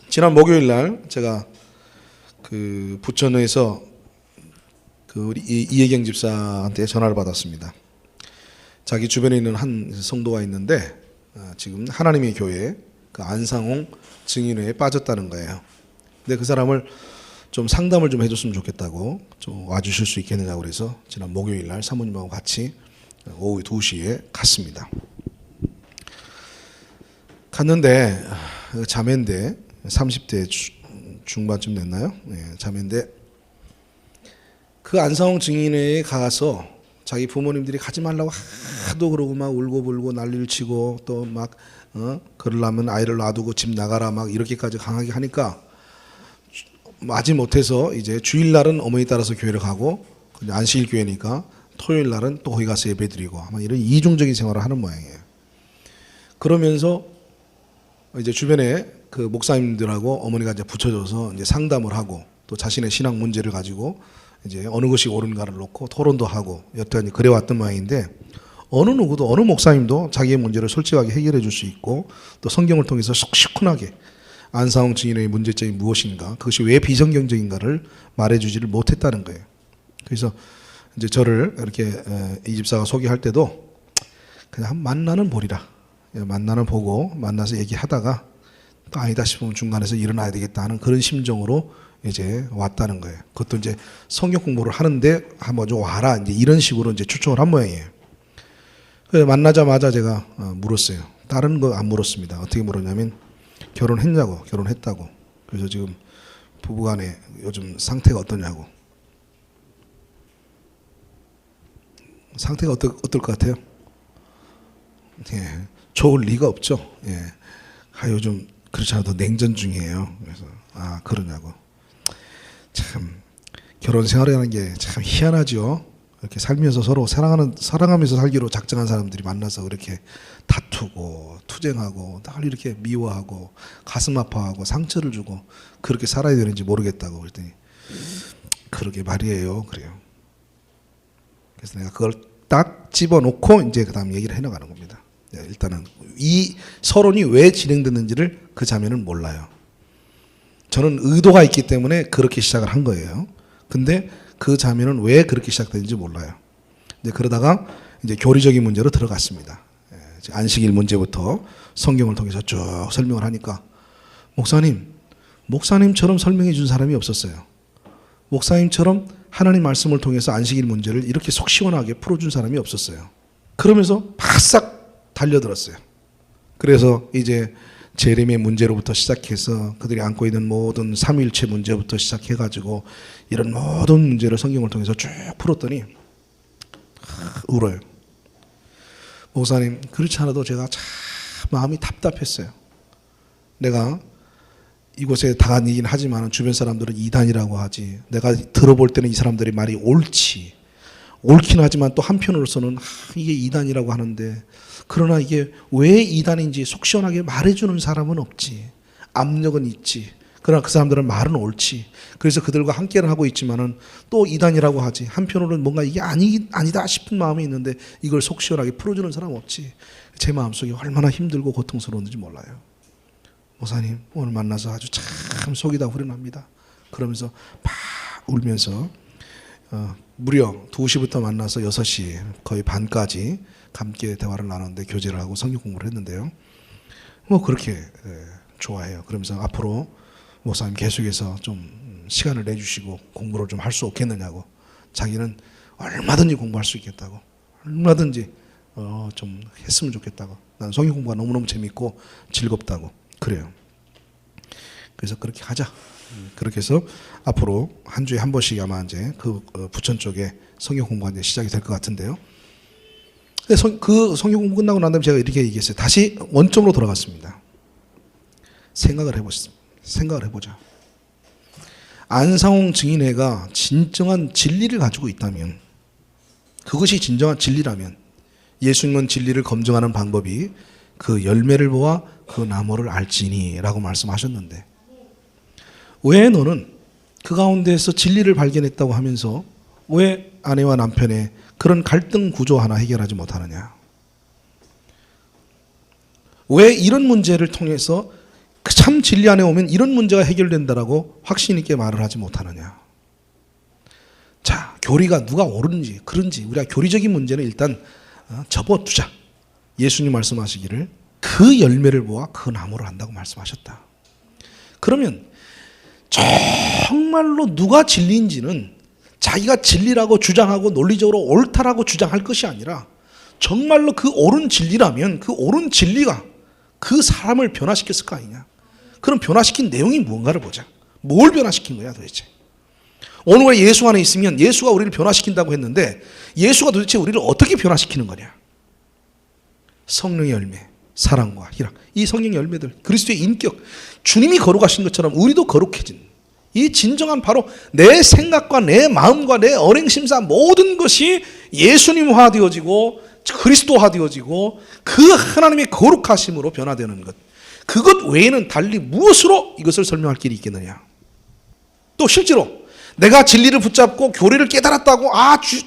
지난 목요일 날 제가 그 부천에서 그 우리 이혜경 집사한테 전화를 받았습니다. 자기 주변에 있는 한 성도가 있는데 지금 하나님의 교회 그 안상홍 증인회에 빠졌다는 거예요. 근데 그 사람을 좀 상담을 좀 해줬으면 좋겠다고 좀 와주실 수 있겠느냐고 그래서 지난 목요일 날 사모님하고 같이 오후 2시에 갔습니다. 갔는데 자매인데 30대 중반쯤 됐나요? 네, 자매인데 그 안상홍 증인회에 가서 자기 부모님들이 가지 말라고 하도 그러고 막 울고불고 난리를 치고 또 막 그러려면 아이를 놔두고 집 나가라 막 이렇게까지 강하게 하니까 마지 못해서 이제 주일날은 어머니 따라서 교회를 가고 안식일 교회니까 토요일 날은 또 거기 가서 예배드리고 아마 이런 이중적인 생활을 하는 모양이에요. 그러면서 이제 주변에 그 목사님들하고 어머니가 이제 붙여줘서 이제 상담을 하고 또 자신의 신앙 문제를 가지고 이제 어느 것이 옳은가를 놓고 토론도 하고 여태까지 그래왔던 모양인데 어느 누구도 어느 목사님도 자기의 문제를 솔직하게 해결해 줄 수 있고 또 성경을 통해서 시원하게 안상홍 증인의 문제점이 무엇인가 그것이 왜 비성경적인가를 말해주지를 못했다는 거예요. 그래서 이제 저를 이렇게 이 집사가 소개할 때도 그냥 만나는 보리라 만나는 보고 만나서 얘기하다가 또 아니다 싶으면 중간에서 일어나야 되겠다 하는 그런 심정으로 이제 왔다는 거예요. 그것도 이제 성경 공부를 하는데 한번 좀 와라 이제 이런 식으로 이제 초청을 한 모양이에요. 그래서 만나자마자 제가 물었어요. 다른 거 안 물었습니다. 어떻게 물었냐면 결혼했냐고 결혼했다고. 그래서 지금 부부간에 요즘 상태가 어떠냐고. 상태가 어떨 것 같아요? 예, 좋을 리가 없죠. 예, 요즘 그렇지 않아도 냉전 중이에요. 그래서 그러냐고. 참 결혼 생활이라는 게 참 희한하죠. 이렇게 살면서 서로 사랑하면서 살기로 작정한 사람들이 만나서 그렇게 다투고 투쟁하고 늘 이렇게 미워하고 가슴 아파하고 상처를 주고 그렇게 살아야 되는지 모르겠다고 그랬더니 그러게 말이에요. 그래요. 그래서 내가 그걸 딱 집어놓고 이제 그 다음 얘기를 해나가는 겁니다. 일단은 이 서론이 왜 진행됐는지를 그 자매는 몰라요. 저는 의도가 있기 때문에 그렇게 시작을 한 거예요. 근데 그 자매는 왜 그렇게 시작됐는지 몰라요. 이제 그러다가 이제 교리적인 문제로 들어갔습니다. 안식일 문제부터 성경을 통해서 쭉 설명을 하니까 목사님처럼 설명해 준 사람이 없었어요. 목사님처럼 하나님 말씀을 통해서 안식일 문제를 이렇게 속 시원하게 풀어준 사람이 없었어요. 그러면서 바싹 달려들었어요. 그래서 이제 재림의 문제로부터 시작해서 그들이 안고 있는 모든 삼위일체 문제부터 시작해가지고 이런 모든 문제를 성경을 통해서 쭉 풀었더니 울어요. 목사님 그렇지 않아도 제가 참 마음이 답답했어요. 내가 이곳에 다니긴 하지만 주변 사람들은 이단이라고 하지. 내가 들어볼 때는 이 사람들의 말이 옳긴 하지만 또 한편으로서는 이게 이단이라고 하는데 그러나 이게 왜 이단인지 속 시원하게 말해주는 사람은 없지. 압력은 있지. 그러나 그 사람들은 말은 옳지. 그래서 그들과 함께는 하고 있지만은 또 이단이라고 하지. 한편으로는 뭔가 이게 아니다 싶은 마음이 있는데 이걸 속 시원하게 풀어주는 사람 없지. 제 마음속이 얼마나 힘들고 고통스러운지 몰라요. 목사님 오늘 만나서 아주 참 속이 다 후련합니다. 그러면서 막 울면서 무려 2시부터 만나서 6시 거의 반까지 함께 대화를 나눴는데 교제를 하고 성경 공부를 했는데요. 뭐 그렇게 좋아해요. 그러면서 앞으로 목사님 계속해서 좀 시간을 내주시고 공부를 좀 할 수 없겠느냐고. 자기는 얼마든지 공부할 수 있겠다고. 얼마든지 좀 했으면 좋겠다고. 난 성경 공부가 너무너무 재밌고 즐겁다고. 그래요. 그래서 그렇게 하자. 그렇게 해서 앞으로 한 주에 한 번씩 아마 이제 그 부천 쪽에 성경 공부가 이제 시작이 될 것 같은데요. 그 성경 공부 끝나고 난 다음에 제가 이렇게 얘기했어요. 다시 원점으로 돌아갔습니다. 생각을 해보자. 안상홍 증인회가 진정한 진리를 가지고 있다면, 그것이 진정한 진리라면, 예수님은 진리를 검증하는 방법이 그 열매를 보아 그 나무를 알지니 라고 말씀하셨는데 왜 너는 그 가운데에서 진리를 발견했다고 하면서 왜 아내와 남편의 그런 갈등 구조 하나 해결하지 못하느냐? 왜 이런 문제를 통해서 그 참 진리 안에 오면 이런 문제가 해결된다라고 확신 있게 말을 하지 못하느냐. 자, 교리가 누가 옳은지 그런지 우리가 교리적인 문제는 일단 접어두자. 예수님 말씀하시기를 그 열매를 보아 그 나무를 한다고 말씀하셨다. 그러면 정말로 누가 진리인지는 자기가 진리라고 주장하고 논리적으로 옳다라고 주장할 것이 아니라 정말로 그 옳은 진리라면 그 옳은 진리가 그 사람을 변화시켰을 거 아니냐. 그럼 변화시킨 내용이 무언가를 보자. 뭘 변화시킨 거야 도대체. 오늘 우리가 예수 안에 있으면 예수가 우리를 변화시킨다고 했는데 예수가 도대체 우리를 어떻게 변화시키는 거냐. 성령의 열매, 사랑과 희락, 이 성령의 열매들, 그리스도의 인격, 주님이 거룩하신 것처럼 우리도 거룩해진 이 진정한 바로 내 생각과 내 마음과 내 언행심사 모든 것이 예수님화되어지고 그리스도화되어지고 그 하나님의 거룩하심으로 변화되는 것. 그것 외에는 달리 무엇으로 이것을 설명할 길이 있겠느냐. 또 실제로 내가 진리를 붙잡고 교리를 깨달았다고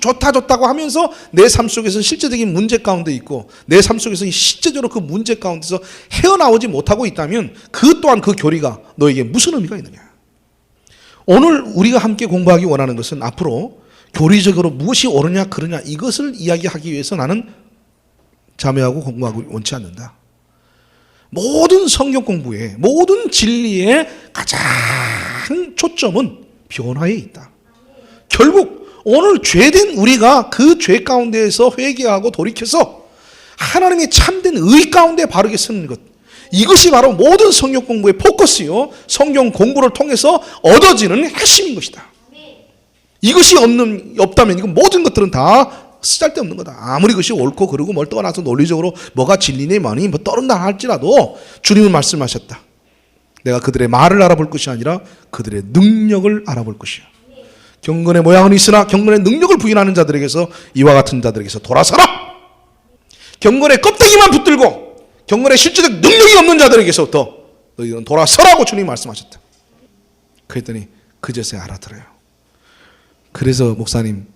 좋다고 하면서 내 삶 속에서 실제적인 문제 가운데 있고 내 삶 속에서 실제적으로 그 문제 가운데서 헤어나오지 못하고 있다면 그 또한 그 교리가 너에게 무슨 의미가 있느냐. 오늘 우리가 함께 공부하기 원하는 것은 앞으로 교리적으로 무엇이 옳으냐 그르냐 이것을 이야기하기 위해서 나는 자매하고 공부하고 원치 않는다. 모든 성경 공부의 모든 진리의 가장 초점은 변화에 있다. 결국 오늘 죄된 우리가 그 죄 가운데에서 회개하고 돌이켜서 하나님의 참된 의 가운데 바르게 서는 것, 이것이 바로 모든 성경 공부의 포커스요 성경 공부를 통해서 얻어지는 핵심인 것이다. 이것이 없다면 이건 모든 것들은 다 쓸데없는 거다. 아무리 그것이 옳고 그르고 뭘 떠나서 논리적으로 뭐가 진리니 뭐니 뭐 떠른다 할지라도 주님은 말씀하셨다. 내가 그들의 말을 알아볼 것이 아니라 그들의 능력을 알아볼 것이야. 경건의 모양은 있으나 경건의 능력을 부인하는 자들에게서 이와 같은 자들에게서 돌아서라. 경건의 껍데기만 붙들고 경건의 실제적 능력이 없는 자들에게서부터 너희들은 돌아서라고 주님이 말씀하셨다. 그랬더니 그제서야 알아들어요. 그래서 목사님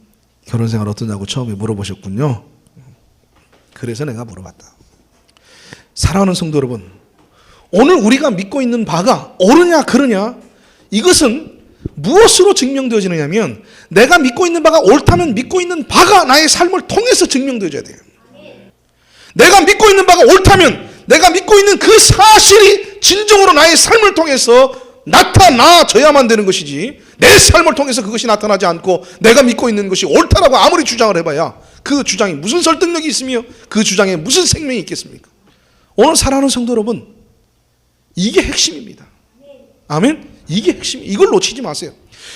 결혼생활 어떠냐고 처음에 물어보셨군요. 그래서 내가 물어봤다. 사랑하는 성도 여러분, 오늘 우리가 믿고 있는 바가 옳으냐 그르냐 이것은 무엇으로 증명되어지느냐면 내가 믿고 있는 바가 옳다면 믿고 있는 바가 나의 삶을 통해서 증명되어져야 돼요. 내가 믿고 있는 바가 옳다면 내가 믿고 있는 그 사실이 진정으로 나의 삶을 통해서 나타나져야만 되는 것이지 내 삶을 통해서 그것이 나타나지 않고 내가 믿고 있는 것이 옳다라고 아무리 주장을 해봐야 그 주장이 무슨 설득력이 있으며 그 주장에 무슨 생명이 있겠습니까? 오늘 사랑하는 성도 여러분, 이게 핵심입니다. 아멘? 이게 핵심. 이걸 놓치지 마세요.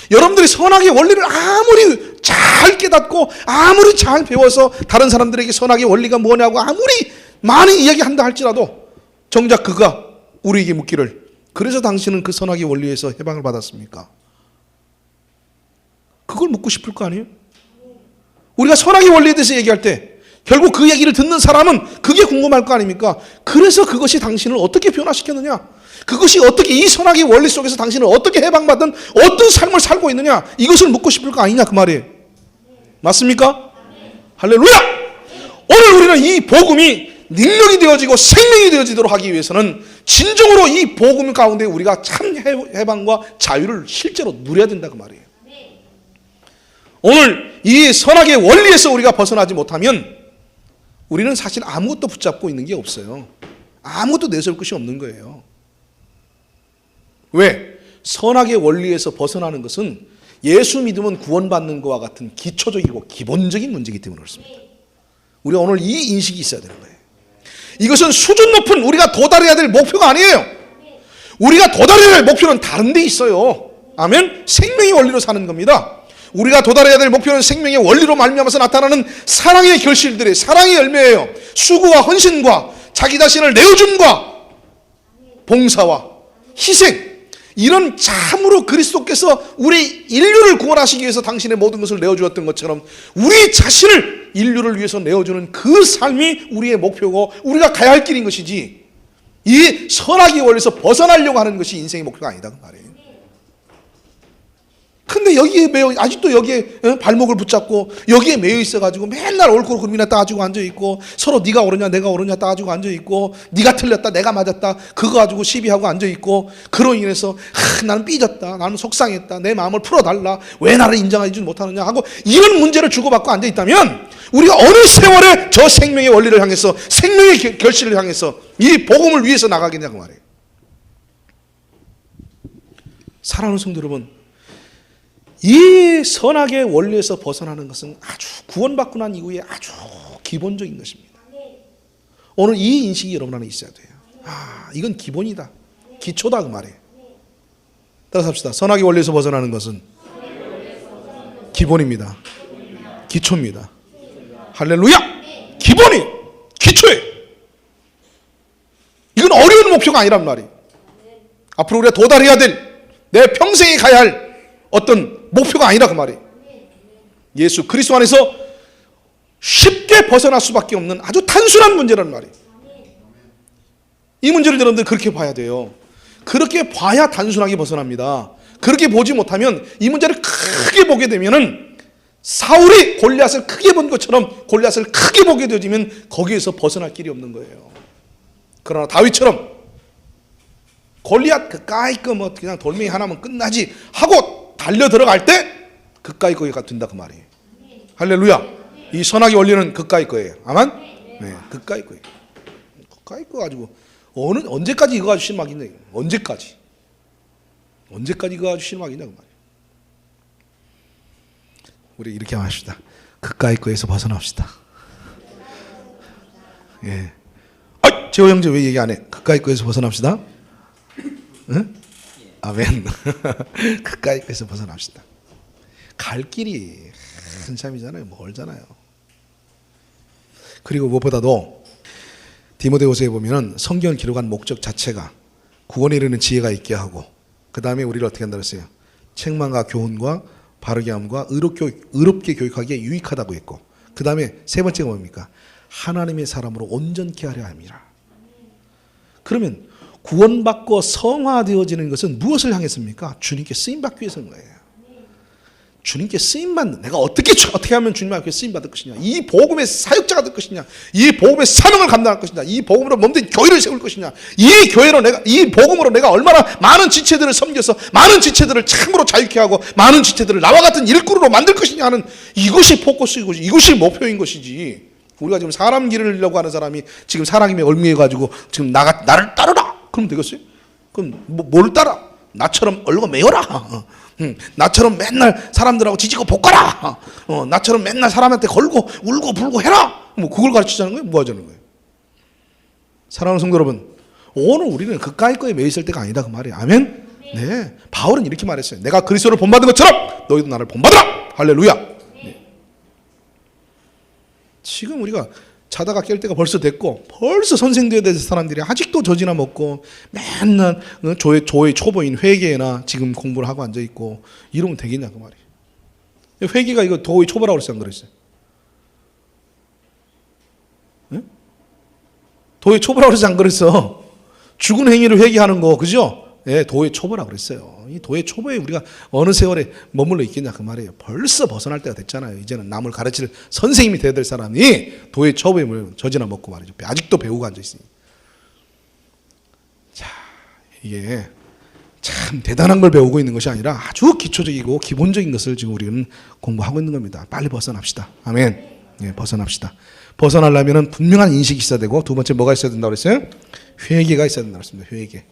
여러분들이 선악의 원리를 아무리 잘 깨닫고 아무리 잘 배워서 다른 사람들에게 선악의 원리가 뭐냐고 아무리 많이 이야기한다 할지라도 정작 그가 우리에게 묻기를 그래서 당신은 그 선악의 원리에서 해방을 받았습니까? 그걸 묻고 싶을 거 아니에요? 우리가 선악의 원리에 대해서 얘기할 때 결국 그 얘기를 듣는 사람은 그게 궁금할 거 아닙니까? 그래서 그것이 당신을 어떻게 변화시켰느냐? 그것이 어떻게 이 선악의 원리 속에서 당신을 어떻게 해방받은 어떤 삶을 살고 있느냐? 이것을 묻고 싶을 거 아니냐 그 말이에요. 맞습니까? 할렐루야! 오늘 우리는 이 복음이 능력이 되어지고 생명이 되어지도록 하기 위해서는 진정으로 이 복음 가운데 우리가 참 해방과 자유를 실제로 누려야 된다 그 말이에요. 오늘 이 선악의 원리에서 우리가 벗어나지 못하면 우리는 사실 아무것도 붙잡고 있는 게 없어요. 아무것도 내세울 것이 없는 거예요. 왜? 선악의 원리에서 벗어나는 것은 예수 믿으면 구원받는 것과 같은 기초적이고 기본적인 문제이기 때문에 그렇습니다. 우리가 오늘 이 인식이 있어야 되는 거예요. 이것은 수준 높은 우리가 도달해야 될 목표가 아니에요. 우리가 도달해야 될 목표는 다른 데 있어요. 아멘? 생명의 원리로 사는 겁니다. 우리가 도달해야 될 목표는 생명의 원리로 말미암아서 나타나는 사랑의 결실들의 사랑의 열매예요. 수고와 헌신과 자기 자신을 내어줌과 봉사와 희생, 이런 참으로 그리스도께서 우리 인류를 구원하시기 위해서 당신의 모든 것을 내어주었던 것처럼 우리 자신을 인류를 위해서 내어주는 그 삶이 우리의 목표고 우리가 가야 할 길인 것이지 이 선악의 원리에서 벗어나려고 하는 것이 인생의 목표가 아니다 그 말이에요. 근데 여기에 매여, 아직도 여기에 발목을 붙잡고 여기에 매여 있어가지고 맨날 옳고 그름이나 따지고 앉아있고, 서로 네가 옳으냐 내가 옳으냐 따지고 앉아있고, 네가 틀렸다 내가 맞았다 그거 가지고 시비하고 앉아있고, 그로 인해서 나는 삐졌다, 나는 속상했다, 내 마음을 풀어달라, 왜 나를 인정해주지 못하느냐 하고 이런 문제를 주고받고 앉아있다면, 우리가 어느 세월에 저 생명의 원리를 향해서, 생명의 결실을 향해서 이 복음을 위해서 나가겠냐고 말이에요. 사랑하는 성도 여러분, 이 선악의 원리에서 벗어나는 것은 아주 구원받고 난 이후에 아주 기본적인 것입니다. 오늘 이 인식이 여러분 안에 있어야 돼요. 이건 기본이다, 기초다 그 말이에요. 따라서 합시다. 선악의 원리에서 벗어나는 것은 기본입니다, 기초입니다. 할렐루야! 기본이 기초예요. 이건 어려운 목표가 아니란 말이에요. 앞으로 우리가 도달해야 될, 내 평생에 가야 할 어떤 목표가 아니라 그 말이에요. 예수 그리스도 안에서 쉽게 벗어날 수밖에 없는 아주 단순한 문제란 말이에요. 이 문제를 여러분들 그렇게 봐야 돼요. 그렇게 봐야 단순하게 벗어납니다. 그렇게 보지 못하면, 이 문제를 크게 보게 되면은, 사울이 골리앗을 크게 본 것처럼 골리앗을 크게 보게 되어지면 거기에서 벗어날 길이 없는 거예요. 그러나 다윗처럼 골리앗 그까이 거 뭐 그냥 돌멩이 하나면 끝나지 하고 달려 들어갈 때 그까이 거가 된다 그 말이에요. 할렐루야. 이 선악의 원리는 그까이 거예요. 아멘. 네, 그까이 거예요. 그까이 거 가지고 언제까지 이거 가지고 실망이냐? 언제까지 이거 가지고 실망이냐 그 말이에요. 우리 이렇게 합시다. 그까이 거에서 벗어납시다. 예. 재호 형제 왜 얘기 안 해? 그까이 거에서 벗어납시다. 응? 아멘. 그까이 거에서 벗어납시다. 갈 길이 한참이잖아요. 멀잖아요. 그리고 무엇보다도 디모데후서에 보면은 성경을 기록한 목적 자체가 구원에 이르는 지혜가 있게 하고, 그 다음에 우리를 어떻게 한다고 했어요? 책망과 교훈과 바르게 함과 의롭게 교육하기에 유익하다고 했고, 그 다음에 세 번째가 뭡니까? 하나님의 사람으로 온전케 하려 함이라. 그러면 구원받고 성화되어지는 것은 무엇을 향했습니까? 주님께 쓰임받기 위해서인 거예요. 주님께 쓰임받는, 내가 어떻게 하면 주님 앞에 쓰임받을 것이냐, 이 복음의 사역자가 될 것이냐, 이 복음의 사명을 감당할 것이냐, 이 복음으로 몸된 교회를 세울 것이냐, 이 교회로 이 복음으로 내가 얼마나 많은 지체들을 섬겨서 많은 지체들을 참으로 자유케 하고 많은 지체들을 나와 같은 일꾼으로 만들 것이냐 하는, 이것이 포커스이고 이것이 목표인 것이지. 우리가 지금 사람 기르려고 하는 사람이 지금 사랑임에 얽매여가지고 지금 나를 따르라 그러면 되겠어요? 그럼 뭘 따라? 나처럼 얼고 매여라. 나처럼 맨날 사람들하고 지지고 볶아라. 나처럼 맨날 사람한테 걸고 울고 불고 해라. 뭐 그걸 가르치자는 거예요? 뭐 하자는 거예요? 사랑하는 성도 여러분, 오늘 우리는 그까이 거에 매여 있을 때가 아니다 그 말이에요. 아멘? 네. 바울은 이렇게 말했어요. 내가 그리스도를 본받은 것처럼 너희도 나를 본받으라. 할렐루야. 네. 지금 우리가 자다가 깰 때가 벌써 됐고, 벌써 선생 되어야 될 사람들이 아직도 젖이나 먹고 맨날 조의 초보인 회계나 지금 공부를 하고 앉아있고 이러면 되겠냐 그 말이에요. 회계가 이거 도의 초보라고 그랬어요, 안 그랬어요? 네? 도의 초보라고 그랬어요, 안 그랬어? 죽은 행위를 회개하는 거, 그죠? 예, 도의 초보라고 그랬어요. 이 도의 초보에 우리가 어느 세월에 머물러 있겠냐 그 말이에요. 벌써 벗어날 때가 됐잖아요. 이제는 남을 가르칠 선생님이 되어야 될 사람이 도의 초보에 젖이나 먹고 말이죠. 아직도 배우고 앉아있으니. 자, 이게 참 대단한 걸 배우고 있는 것이 아니라 아주 기초적이고 기본적인 것을 지금 우리는 공부하고 있는 겁니다. 빨리 벗어납시다. 아멘. 예, 벗어납시다. 벗어나려면 분명한 인식이 있어야 되고, 두 번째 뭐가 있어야 된다고 그랬어요? 회개가 있어야 된다고 했습니다. 회개.